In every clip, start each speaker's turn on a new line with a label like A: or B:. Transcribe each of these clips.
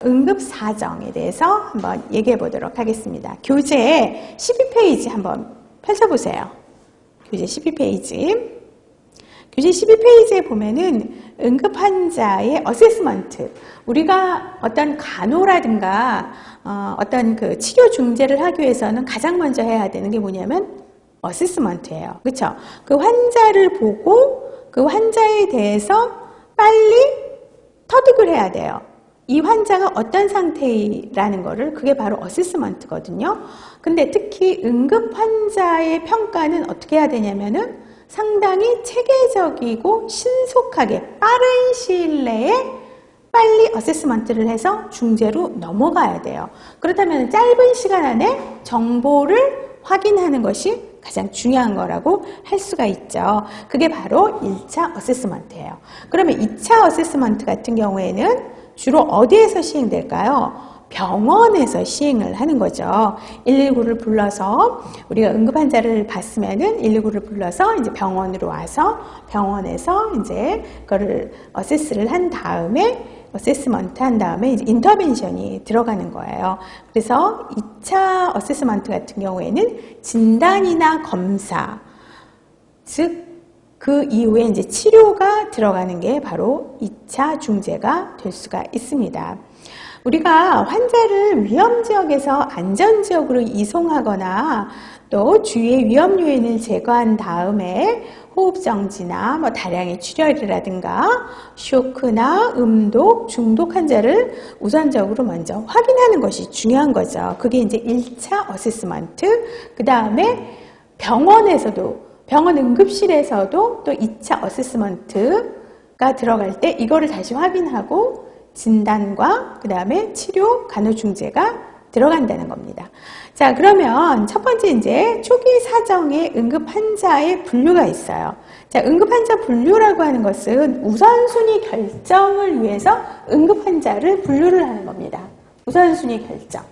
A: 응급사정에 대해서 한번 얘기해 보도록 하겠습니다. 교재 12페이지 한번 펼쳐보세요. 교재 12페이지. 교재 12페이지에 보면은 응급환자의 어세스먼트. 우리가 어떤 간호라든가 어떤 그 치료 중재를 하기 위해서는 가장 먼저 해야 되는 게 뭐냐면 어세스먼트예요. 그렇죠? 그 환자를 보고 그 환자에 대해서 빨리 터득을 해야 돼요. 이 환자가 어떤 상태라는 거를, 그게 바로 어세스먼트거든요. 근데 특히 응급 환자의 평가는 어떻게 해야 되냐면은 상당히 체계적이고 신속하게 빠른 시일 내에 빨리 어세스먼트를 해서 중재로 넘어가야 돼요. 그렇다면 짧은 시간 안에 정보를 확인하는 것이 가장 중요한 거라고 할 수가 있죠. 그게 바로 1차 어세스먼트예요. 그러면 2차 어세스먼트 같은 경우에는 주로 어디에서 시행될까요? 병원에서 시행을 하는 거죠. 119를 불러서 우리가 응급 환자를 봤으면은 119를 불러서 이제 병원으로 와서 병원에서 이제 그거를 어세스를 한 다음에 어세스먼트 한 다음에 이제 인터벤션이 들어가는 거예요. 그래서 2차 어세스먼트 같은 경우에는 진단이나 검사, 즉 그 이후에 이제 치료가 들어가는 게 바로 2차 중재가 될 수가 있습니다. 우리가 환자를 위험지역에서 안전지역으로 이송하거나 또 주위의 위험 요인을 제거한 다음에 호흡정지나 다량의 출혈이라든가 쇼크나 음독, 중독 환자를 우선적으로 먼저 확인하는 것이 중요한 거죠. 그게 이제 1차 어세스먼트. 그 다음에 병원 응급실에서도 또 2차 어세스먼트가 들어갈 때 이거를 다시 확인하고 진단과 그 다음에 치료, 간호중재가 들어간다는 겁니다. 자, 그러면 첫 번째 이제 초기 사정의 응급 환자의 분류가 있어요. 자, 응급 환자 분류라고 하는 것은 우선순위 결정을 위해서 응급 환자를 분류를 하는 겁니다. 우선순위 결정.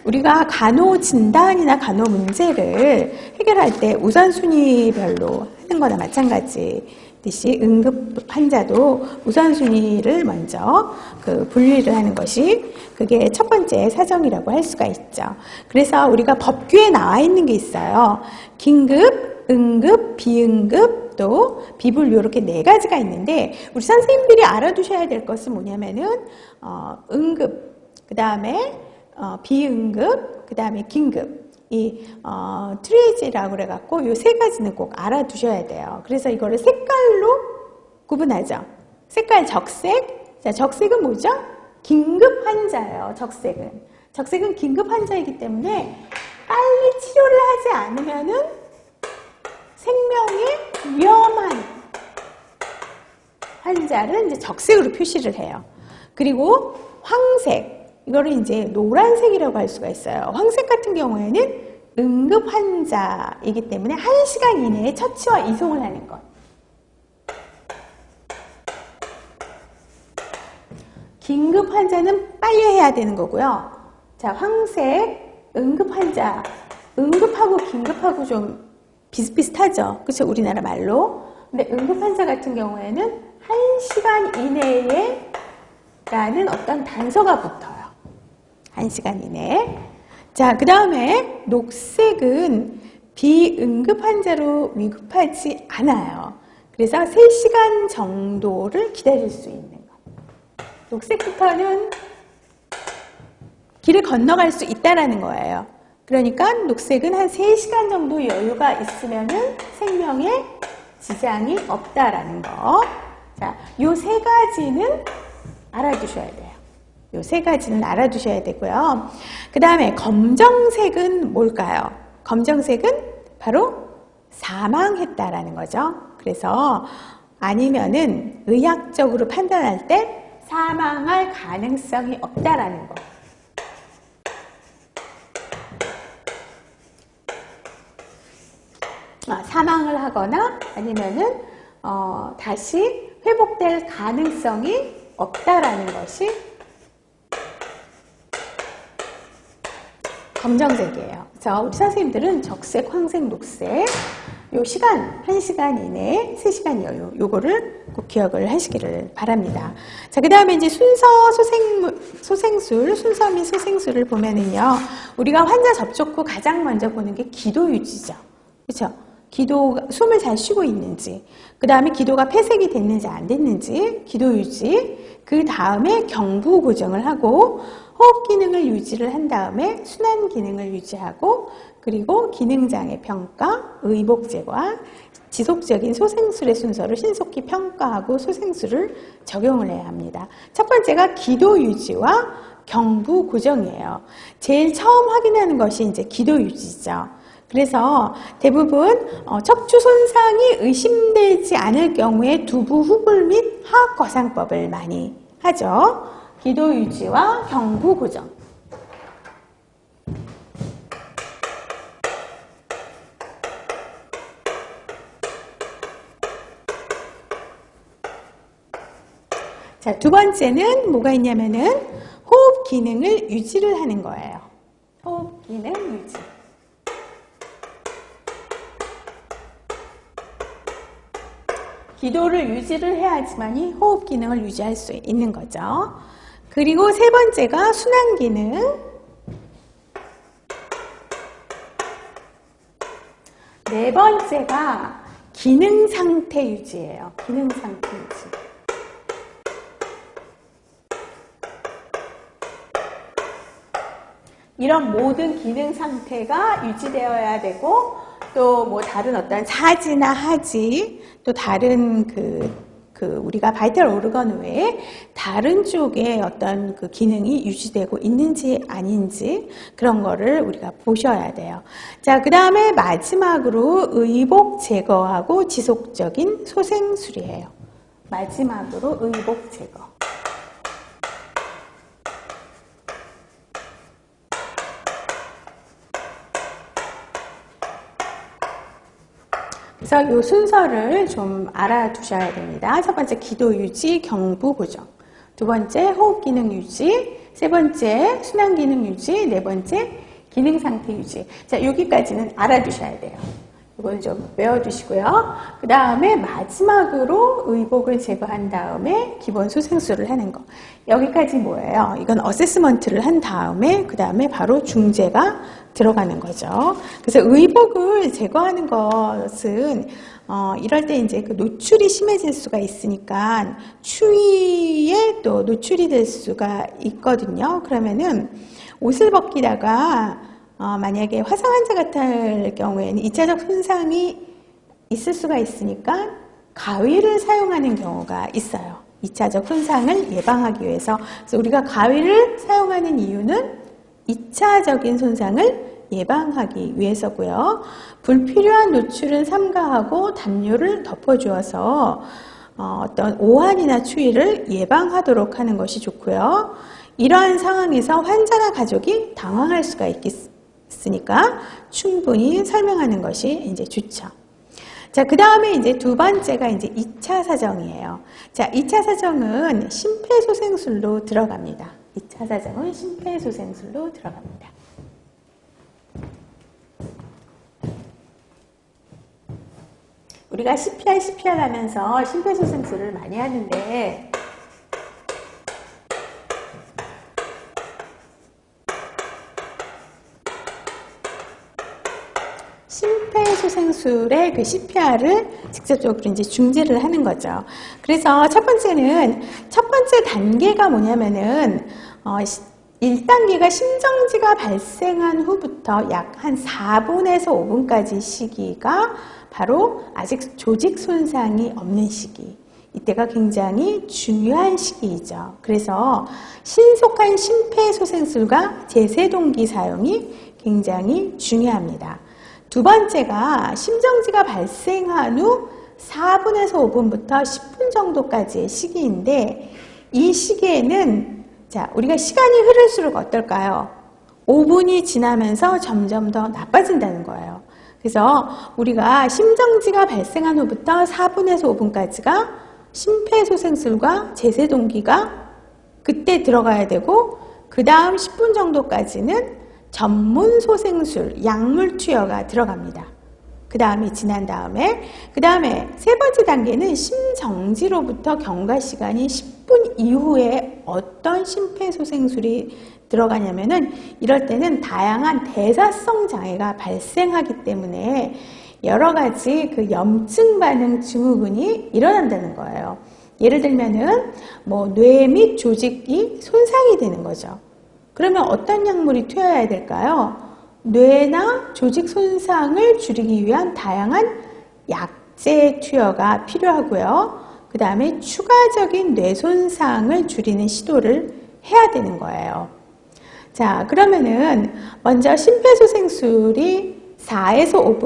A: 우리가 간호 진단이나 간호 문제를 해결할 때 우선순위별로 하는 거나 마찬가지듯이 응급 환자도 우선순위를 먼저 분리를 하는 것이 그게 첫 번째 사정이라고 할 수가 있죠. 그래서 우리가 법규에 나와 있는 게 있어요. 긴급, 응급, 비응급, 또 비분류 이렇게 4가지가 있는데 우리 선생님들이 알아두셔야 될 것은 뭐냐면은 응급, 그 다음에 비응급, 그 다음에 긴급, 이 트리지라고 그래갖고 요 3가지는 꼭 알아두셔야 돼요. 그래서 이거를 색깔로 구분하죠. 색깔 적색. 자, 적색은 뭐죠? 긴급 환자예요. 적색은 긴급 환자이기 때문에 빨리 치료를 하지 않으면은 생명에 위험한 환자를 이제 적색으로 표시를 해요. 그리고 황색. 이거를 이제 노란색이라고 할 수가 있어요. 황색 같은 경우에는 응급 환자이기 때문에 1시간 이내에 처치와 이송을 하는 것. 긴급 환자는 빨리 해야 되는 거고요. 자, 황색 응급 환자. 응급하고 긴급하고 좀 비슷비슷하죠. 그렇죠? 우리나라 말로. 근데 응급 환자 같은 경우에는 1시간 이내에 라는 어떤 단서가 붙어요. 1시간 이내에. 자, 그 다음에 녹색은 비응급 환자로 위급하지 않아요. 그래서 3시간 정도를 기다릴 수 있는 것. 녹색부터는 길을 건너갈 수 있다라는 거예요. 그러니까 녹색은 한 3시간 정도 여유가 있으면은 생명에 지장이 없다라는 거. 자, 요 3가지는 알아두셔야 돼요. 요 3가지는 알아두셔야 되고요. 그 다음에 검정색은 뭘까요? 검정색은 바로 사망했다라는 거죠. 그래서 아니면은 의학적으로 판단할 때 사망할 가능성이 없다라는 거. 사망을 하거나 아니면은 다시 회복될 가능성이 없다라는 것이 검정색이에요. 그래서 우리 선생님들은 적색, 황색, 녹색 요 시간, 1시간 이내, 3시간 이후 요거를 꼭 기억을 하시기를 바랍니다. 자, 그 다음에 이제 순서 소생술, 순서 및 소생술을 보면은요, 우리가 환자 접촉 후 가장 먼저 보는 게 기도 유지죠. 그렇죠? 기도, 숨을 잘 쉬고 있는지, 그 다음에 기도가 폐색이 됐는지 안 됐는지, 기도 유지, 그 다음에 경부 고정을 하고, 호흡 기능을 유지를 한 다음에 순환 기능을 유지하고, 그리고 기능장애 평가, 의복 제거와 지속적인 소생술의 순서를 신속히 평가하고 소생술을 적용을 해야 합니다. 첫 번째가 기도 유지와 경부 고정이에요. 제일 처음 확인하는 것이 이제 기도 유지죠. 그래서 대부분 척추 손상이 의심되지 않을 경우에 두부 후굴 및 하악 거상법을 많이 하죠. 기도 유지와 경부 고정. 자, 두 번째는 뭐가 있냐면은 호흡 기능을 유지를 하는 거예요. 호흡 기능 유지. 기도를 유지를 해야지만이 호흡 기능을 유지할 수 있는 거죠. 그리고 세 번째가 순환 기능. 네 번째가 기능 상태 유지예요. 기능 상태 유지. 이런 모든 기능 상태가 유지되어야 되고, 또 뭐 다른 어떤 사지나 하지, 또 다른 우리가 바이탈 오르건 외에 다른 쪽에 어떤 그 기능이 유지되고 있는지 아닌지 그런 거를 우리가 보셔야 돼요. 자, 그 다음에 마지막으로 의복 제거하고 지속적인 소생술이에요. 마지막으로 의복 제거. 그래서 이 순서를 좀 알아두셔야 됩니다. 첫 번째 기도 유지, 경부 고정. 두 번째 호흡 기능 유지. 세 번째 순환 기능 유지. 네 번째 기능 상태 유지. 자, 여기까지는 알아두셔야 돼요. 이걸 좀 외워두시고요. 그 다음에 마지막으로 의복을 제거한 다음에 기본 소생술을 하는 거. 여기까지 뭐예요? 이건 어세스먼트를 한 다음에 그 다음에 바로 중재가 들어가는 거죠. 그래서 의복을 제거하는 것은 이럴 때 이제 그 노출이 심해질 수가 있으니까 추위에 또 노출이 될 수가 있거든요. 그러면은 옷을 벗기다가 만약에 화상 환자 같은 경우에는 2차적 손상이 있을 수가 있으니까 가위를 사용하는 경우가 있어요. 2차적 손상을 예방하기 위해서. 그래서 우리가 가위를 사용하는 이유는 2차적인 손상을 예방하기 위해서고요. 불필요한 노출은 삼가하고 담요를 덮어주어서 어떤 오한이나 추위를 예방하도록 하는 것이 좋고요. 이러한 상황에서 환자나 가족이 당황할 수가 있으니까 충분히 설명하는 것이 이제 좋죠. 자, 그 다음에 이제 두 번째가 이제 2차 사정이에요. 자, 2차 사정은 심폐소생술로 들어갑니다. 2차 사정은 심폐소생술로 들어갑니다. 우리가 CPR 하면서 심폐소생술을 많이 하는데 심폐소생술의 그 CPR을 직접적으로 이제 중재를 하는 거죠. 그래서 첫 번째 단계가 뭐냐면은 1단계가 심정지가 발생한 후부터 약 한 4분에서 5분까지 시기가 바로 아직 조직 손상이 없는 시기. 이때가 굉장히 중요한 시기이죠. 그래서 신속한 심폐소생술과 제세동기 사용이 굉장히 중요합니다. 두 번째가 심정지가 발생한 후 4분에서 5분부터 10분 정도까지의 시기인데 이 시기에는 자, 우리가 시간이 흐를수록 어떨까요? 5분이 지나면서 점점 더 나빠진다는 거예요. 그래서 우리가 심정지가 발생한 후부터 4분에서 5분까지가 심폐소생술과 제세동기가 그때 들어가야 되고 그 다음 10분 정도까지는 전문 소생술, 약물 투여가 들어갑니다. 그 다음에 지난 다음에 세 번째 단계는 심정지로부터 경과 시간이 10분 이후에 어떤 심폐소생술이 들어가냐면은 이럴 때는 다양한 대사성 장애가 발생하기 때문에 여러 가지 그 염증 반응 증후군이 일어난다는 거예요. 예를 들면은 뭐 뇌 및 조직이 손상이 되는 거죠. 그러면 어떤 약물이 투여해야 될까요? 뇌나 조직 손상을 줄이기 위한 다양한 약제 투여가 필요하고요. 그 다음에 추가적인 뇌 손상을 줄이는 시도를 해야 되는 거예요. 자, 그러면은 먼저 심폐소생술이 4에서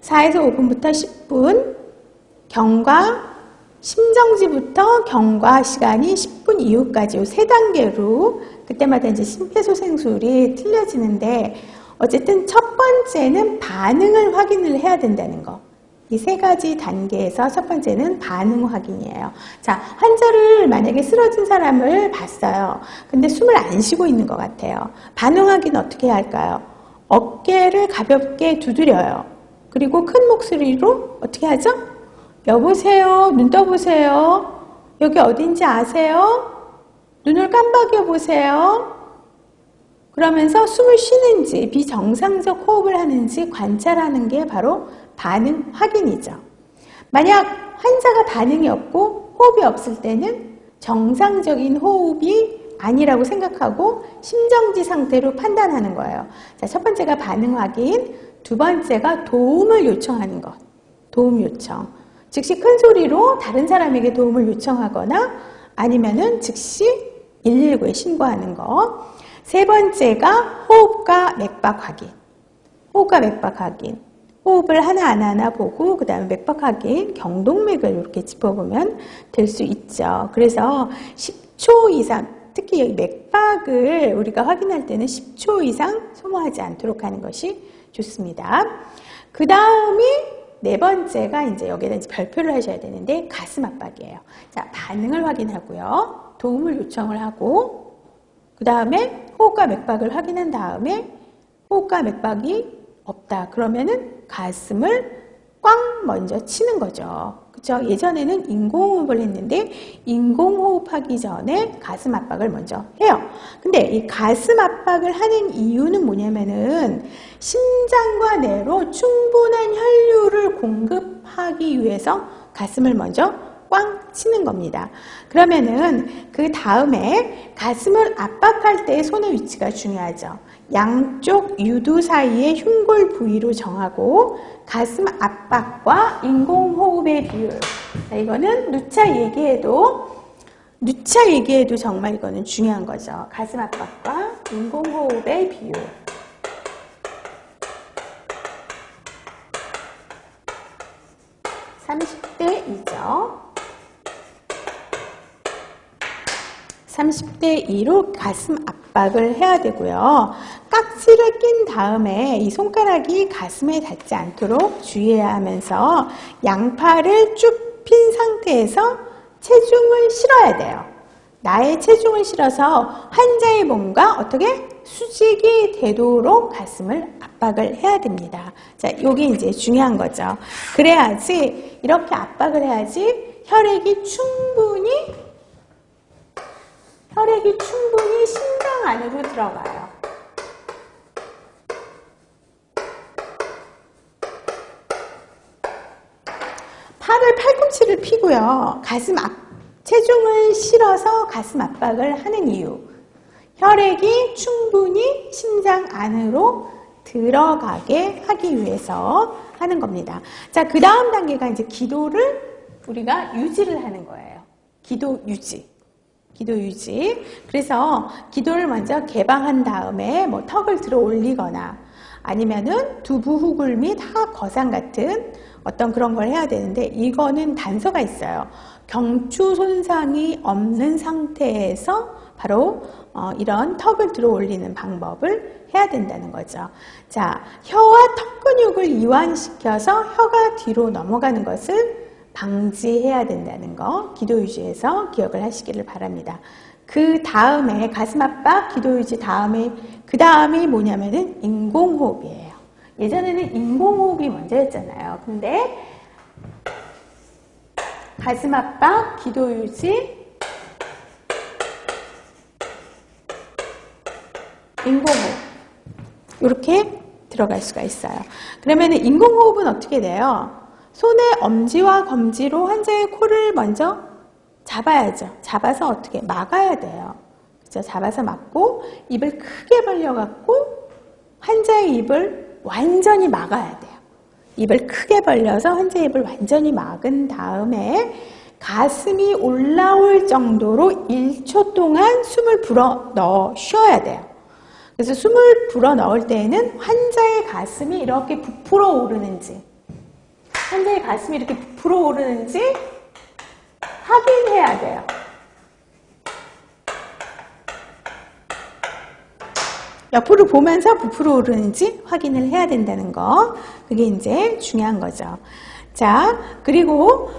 A: 5분부터 10분, 심정지부터 경과 시간이 10분 이후까지 이 세 단계로 그때마다 이제 심폐소생술이 틀려지는데 어쨌든 첫 번째는 반응을 확인을 해야 된다는 거. 이 세 가지 단계에서 첫 번째는 반응 확인이에요. 자, 환자를 만약에 쓰러진 사람을 봤어요. 근데 숨을 안 쉬고 있는 것 같아요. 반응 확인 어떻게 해야 할까요? 어깨를 가볍게 두드려요. 그리고 큰 목소리로 어떻게 하죠? 여보세요? 눈 떠보세요? 여기 어딘지 아세요? 눈을 깜박여 보세요. 그러면서 숨을 쉬는지 비정상적 호흡을 하는지 관찰하는 게 바로 반응 확인이죠. 만약 환자가 반응이 없고 호흡이 없을 때는 정상적인 호흡이 아니라고 생각하고 심정지 상태로 판단하는 거예요. 자, 첫 번째가 반응 확인, 두 번째가 도움을 요청하는 것. 도움 요청. 즉시 큰 소리로 다른 사람에게 도움을 요청하거나 아니면은 즉시 119에 신고하는 거. 세 번째가 호흡과 맥박 확인. 호흡과 맥박 확인. 호흡을 하나하나 보고 그 다음에 맥박 확인, 경동맥을 이렇게 짚어보면 될 수 있죠. 그래서 10초 이상, 특히 여기 맥박을 우리가 확인할 때는 10초 이상 소모하지 않도록 하는 것이 좋습니다. 그 다음이 네 번째가 이제 여기에다 이제 별표를 하셔야 되는데 가슴 압박이에요. 자, 반응을 확인하고요. 도움을 요청을 하고 그 다음에 호흡과 맥박을 확인한 다음에 호흡과 맥박이 없다. 그러면은 가슴을 꽝 먼저 치는 거죠. 그렇죠? 예전에는 인공호흡을 했는데 인공호흡하기 전에 가슴 압박을 먼저 해요. 근데 이 가슴 압박을 하는 이유는 뭐냐면은 심장과 뇌로 충분한 혈류를 공급하기 위해서 가슴을 먼저 꽝 치는 겁니다. 그러면은 그 다음에 가슴을 압박할 때 손의 위치가 중요하죠. 양쪽 유두 사이의 흉골 부위로 정하고 가슴 압박과 인공호흡의 비율. 자, 이거는 누차 얘기해도 정말 이거는 중요한 거죠. 가슴 압박과 인공호흡의 비율. 30대 2죠. 30대 2로 가슴 압박을 해야 되고요. 깍지를 낀 다음에 이 손가락이 가슴에 닿지 않도록 주의해야 하면서 양팔을 쭉 핀 상태에서 체중을 실어야 돼요. 나의 체중을 실어서 환자의 몸과 어떻게 수직이 되도록 가슴을 압박을 해야 됩니다. 자, 요게 이제 중요한 거죠. 그래야지 이렇게 압박을 해야지 혈액이 충분히 심장 안으로 들어가요. 팔꿈치를 펴고요. 체중을 실어서 가슴 압박을 하는 이유. 혈액이 충분히 심장 안으로 들어가게 하기 위해서 하는 겁니다. 자, 그 다음 단계가 이제 기도를 우리가 유지를 하는 거예요. 기도 유지. 그래서 기도를 먼저 개방한 다음에 뭐 턱을 들어 올리거나 아니면은 두부 후굴 및 하악 거상 같은 어떤 그런 걸 해야 되는데 이거는 단서가 있어요. 경추 손상이 없는 상태에서 바로 이런 턱을 들어 올리는 방법을 해야 된다는 거죠. 자, 혀와 턱 근육을 이완시켜서 혀가 뒤로 넘어가는 것을 방지해야 된다는 거 기도 유지에서 기억을 하시기를 바랍니다. 그 다음에 가슴 압박, 기도 유지 다음에 그 다음이 뭐냐면은 인공호흡이에요. 예전에는 인공호흡이 먼저였잖아요. 근데 가슴 압박, 기도 유지, 인공호흡 이렇게 들어갈 수가 있어요. 그러면 인공호흡은 어떻게 돼요? 손의 엄지와 검지로 환자의 코를 먼저 잡아야죠. 잡아서 어떻게 막아야 돼요. 그죠? 잡아서 막고 입을 크게 벌려갖고 환자의 입을 완전히 막아야 돼요. 입을 크게 벌려서 환자의 입을 완전히 막은 다음에 가슴이 올라올 정도로 1초 동안 숨을 불어 넣어 쉬어야 돼요. 그래서 숨을 불어 넣을 때에는 환자의 가슴이 이렇게 부풀어 오르는지, 환자의 가슴이 이렇게 부풀어 오르는지 확인해야 돼요. 옆으로 보면서 부풀어 오르는지 확인을 해야 된다는 거. 그게 이제 중요한 거죠. 자, 그리고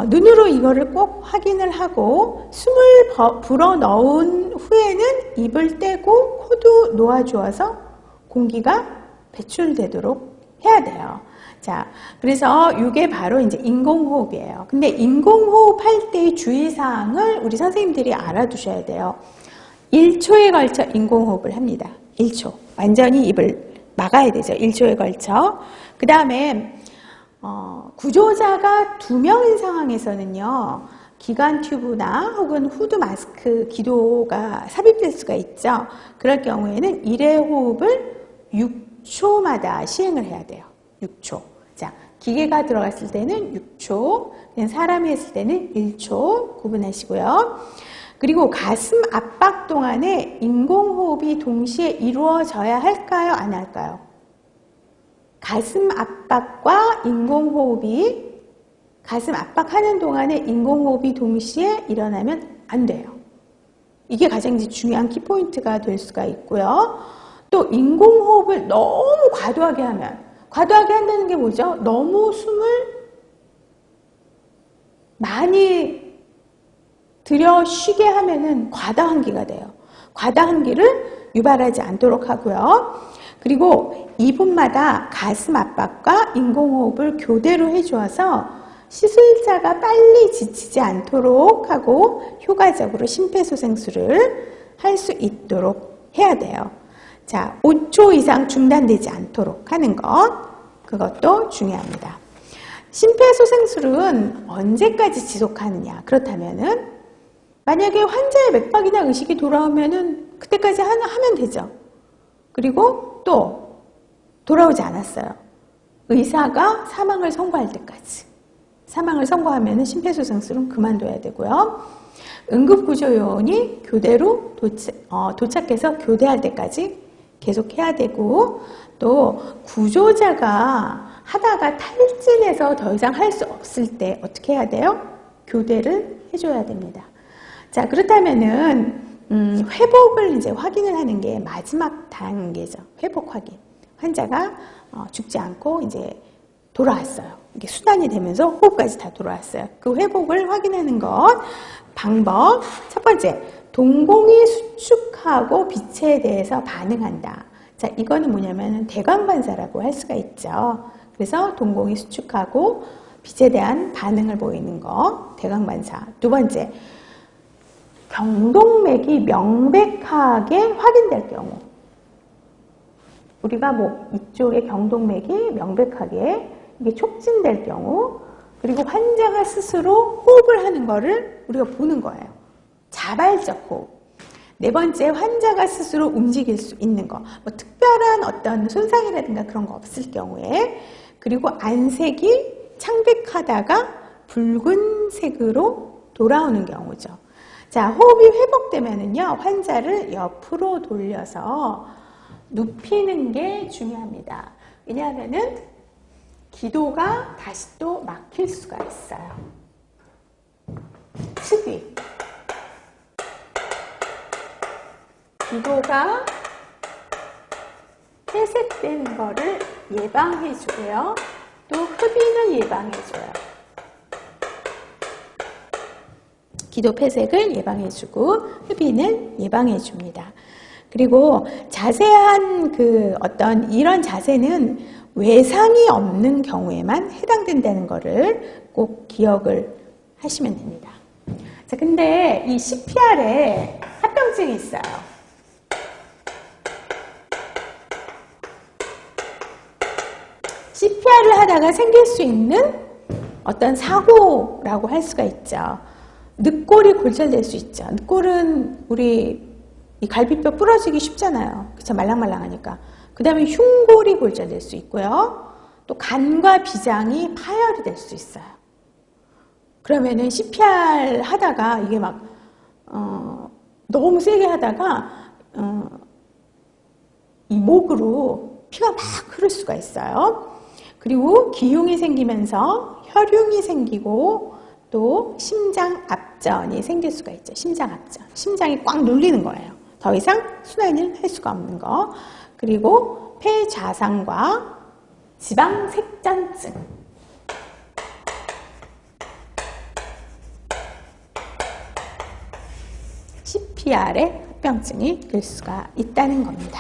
A: 눈으로 이거를 꼭 확인을 하고 숨을 불어 넣은 후에는 입을 떼고 코도 놓아주어서 공기가 배출되도록 해야 돼요. 자, 그래서 이게 바로 이제 인공호흡이에요. 근데 인공호흡 할 때의 주의사항을 우리 선생님들이 알아두셔야 돼요. 1초에 걸쳐 인공호흡을 합니다. 1초. 완전히 입을 막아야 되죠. 1초에 걸쳐. 그 다음에 구조자가 2명인 상황에서는요, 기관 튜브나 혹은 후드 마스크 기도가 삽입될 수가 있죠. 그럴 경우에는 1회 호흡을 6초마다 시행을 해야 돼요. 6초. 자, 기계가 들어갔을 때는 6초, 사람이 했을 때는 1초 구분하시고요. 그리고 가슴 압박 동안에 인공호흡이 동시에 이루어져야 할까요? 안 할까요? 가슴 압박과 인공호흡이, 가슴 압박하는 동안에 인공호흡이 동시에 일어나면 안 돼요. 이게 가장 중요한 키포인트가 될 수가 있고요. 또 인공호흡을 너무 과도하게 하면, 과도하게 한다는 게 뭐죠? 너무 숨을 많이 들여 쉬게 하면은 과다환기가 돼요. 과다환기를 유발하지 않도록 하고요. 그리고 2분마다 가슴 압박과 인공호흡을 교대로 해주어서 시술자가 빨리 지치지 않도록 하고 효과적으로 심폐소생술을 할 수 있도록 해야 돼요. 자, 5초 이상 중단되지 않도록 하는 것, 그것도 중요합니다. 심폐소생술은 언제까지 지속하느냐? 그렇다면은 만약에 환자의 맥박이나 의식이 돌아오면은 그때까지 하면 되죠. 그리고 또 돌아오지 않았어요. 의사가 사망을 선고할 때까지. 사망을 선고하면은 심폐소생술은 그만둬야 되고요. 응급구조요원이 교대로 도착해서 교대할 때까지 계속 해야 되고, 또 구조자가 하다가 탈진해서 더 이상 할 수 없을 때 어떻게 해야 돼요? 교대를 해줘야 됩니다. 자, 그렇다면은 회복을 이제 확인을 하는 게 마지막 단계죠. 회복 확인. 환자가 죽지 않고 이제 돌아왔어요. 이게 순환이 되면서 호흡까지 다 돌아왔어요. 그 회복을 확인하는 것, 방법. 첫 번째, 동공이 수축하고 빛에 대해서 반응한다. 자, 이거는 뭐냐면 대광반사라고 할 수가 있죠. 그래서 동공이 수축하고 빛에 대한 반응을 보이는 거, 대광반사. 두 번째, 경동맥이 명백하게 확인될 경우. 우리가 이쪽에 경동맥이 명백하게 이게 촉진될 경우, 그리고 환자가 스스로 호흡을 하는 거를 우리가 보는 거예요. 자발적 호흡. 네 번째, 환자가 스스로 움직일 수 있는 거. 특별한 어떤 손상이라든가 그런 거 없을 경우에. 그리고 안색이 창백하다가 붉은색으로 돌아오는 경우죠. 자, 호흡이 회복되면은요, 환자를 옆으로 돌려서 눕히는 게 중요합니다. 왜냐하면은 기도가 다시 또 막힐 수가 있어요. 측위. 기도가 퇴색되는 거를 예방해주고요. 또 흡인을 예방해줘요. 기도 폐색을 예방해주고 흡인을 예방해줍니다. 그리고 자세한 어떤 이런 자세는 외상이 없는 경우에만 해당된다는 것을 꼭 기억을 하시면 됩니다. 자, 근데 이 CPR에 합병증이 있어요. CPR을 하다가 생길 수 있는 어떤 사고라고 할 수가 있죠. 늑골이 골절될 수 있죠. 늑골은 우리 이 갈비뼈 부러지기 쉽잖아요. 그쵸? 말랑말랑하니까. 그 다음에 흉골이 골절될 수 있고요. 또 간과 비장이 파열이 될 수 있어요. 그러면은 CPR 하다가 이게 막 너무 세게 하다가 이 목으로 피가 막 흐를 수가 있어요. 그리고 기흉이 생기면서 혈흉이 생기고 또 심장 압전이 생길 수가 있죠. 심장 압전. 심장이 꽉 눌리는 거예요. 더 이상 순환을 할 수가 없는 거. 그리고 폐좌상과 지방색전증. CPR에 합병증이 될 수가 있다는 겁니다.